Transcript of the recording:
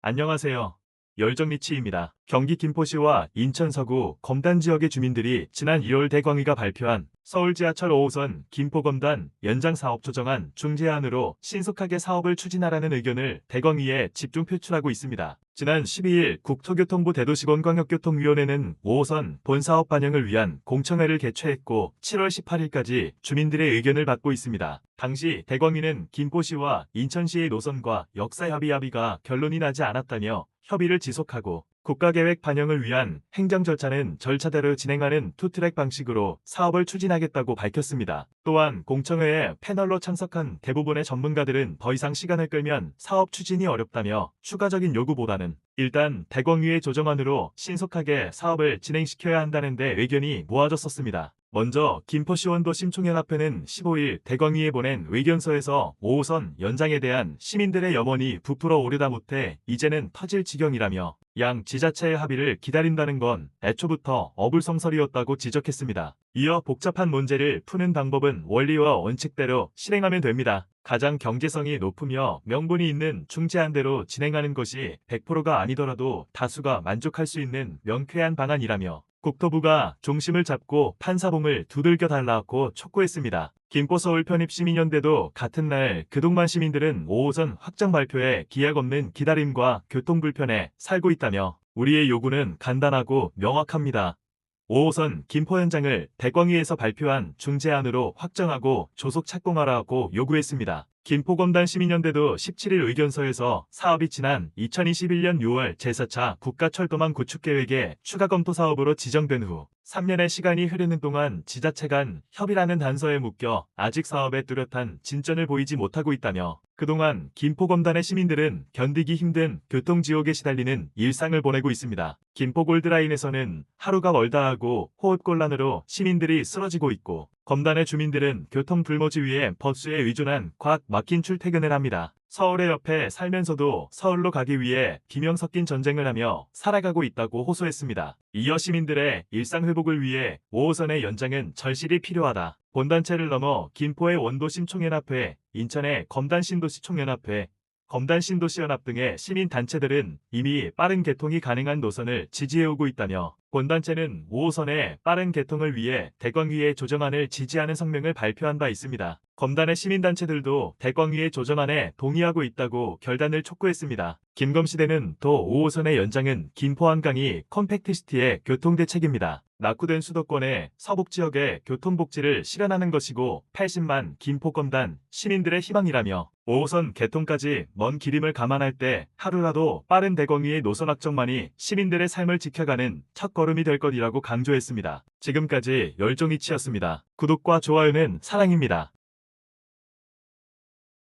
안녕하세요. 열정리치입니다. 경기 김포시와 인천 서구 검단 지역의 주민들이 지난 2월 대광위가 발표한 서울 지하철 5호선 김포검단 연장 사업 조정안 중재안으로 신속하게 사업을 추진하라는 의견을 대광위에 집중 표출하고 있습니다. 지난 12일 국토교통부 대도시권광역교통위원회는 5호선 본사업 반영을 위한 공청회를 개최했고 7월 18일까지 주민들의 의견을 받고 있습니다. 당시 대광위는 김포시와 인천시의 노선과 역사협의가 결론이 나지 않았다며 협의를 지속하고 국가계획 반영을 위한 행정 절차는 절차대로 진행하는 투트랙 방식으로 사업을 추진하겠다고 밝혔습니다. 또한 공청회에 패널로 참석한 대부분의 전문가들은 더 이상 시간을 끌면 사업 추진이 어렵다며 추가적인 요구보다는 일단 대광위의 조정안으로 신속하게 사업을 진행시켜야 한다는 데 의견이 모아졌었습니다. 먼저 김포시원도 심총연합회는 15일 대광위에 보낸 의견서에서 5호선 연장에 대한 시민들의 염원이 부풀어 오르다 못해 이제는 터질 지경이라며 양 지자체의 합의를 기다린다는 건 애초부터 어불성설이었다고 지적했습니다. 이어 복잡한 문제를 푸는 방법은 원리와 원칙대로 실행하면 됩니다. 가장 경제성이 높으며 명분이 있는 중재안대로 진행하는 것이 100%가 아니더라도 다수가 만족할 수 있는 명쾌한 방안이라며 국토부가 중심을 잡고 판사봉을 두들겨 달라고 촉구했습니다. 김포서울 편입시민연대도 같은 날 그동만 시민들은 5호선 확장 발표에 기약 없는 기다림과 교통불편에 살고 있다며 우리의 요구는 간단하고 명확합니다. 5호선 김포 현장을 대광위에서 발표한 중재안으로 확정하고 조속 착공하라고 요구했습니다. 김포검단 시민연대도 17일 의견서에서 사업이 지난 2021년 6월 제4차 국가철도망 구축계획의 추가 검토 사업으로 지정된 후 3년의 시간이 흐르는 동안 지자체 간 협의라는 단서에 묶여 아직 사업에 뚜렷한 진전을 보이지 못하고 있다며 그동안 김포검단의 시민들은 견디기 힘든 교통지옥에 시달리는 일상을 보내고 있습니다. 김포골드라인에서는 하루가 멀다 하고 호흡곤란으로 시민들이 쓰러지고 있고 검단의 주민들은 교통불모지 버스에 의존한 꽉 막힌 출퇴근을 합니다. 서울의 옆에 살면서도 서울로 가기 위해 비명 섞인 전쟁을 하며 살아가고 있다고 호소했습니다. 이어 시민들의 일상회복을 위해 5호선의 연장은 절실히 필요하다. 본단체를 넘어 김포의 원도심총연합회, 인천의 검단신도시총연합회, 검단신도시연합 등의 시민단체들은 이미 빠른 개통이 가능한 노선을 지지해오고 있다며 본단체는 5호선의 빠른 개통을 위해 대광위의 조정안을 지지하는 성명을 발표한 바 있습니다. 검단의 시민단체들도 대광위의 조정안에 동의하고 있다고 결단을 촉구했습니다. 김검시대는 또 5호선의 연장은 김포 한강이 컴팩트시티의 교통대책입니다. 낙후된 수도권의 서북지역의 교통복지를 실현하는 것이고 80만 김포검단 시민들의 희망이라며 5호선 개통까지 먼 길임을 감안할 때 하루라도 빠른 대광위의 노선 확정만이 시민들의 삶을 지켜가는 첫걸음이 될 것이라고 강조했습니다. 지금까지 열정이치였습니다. 구독과 좋아요는 사랑입니다.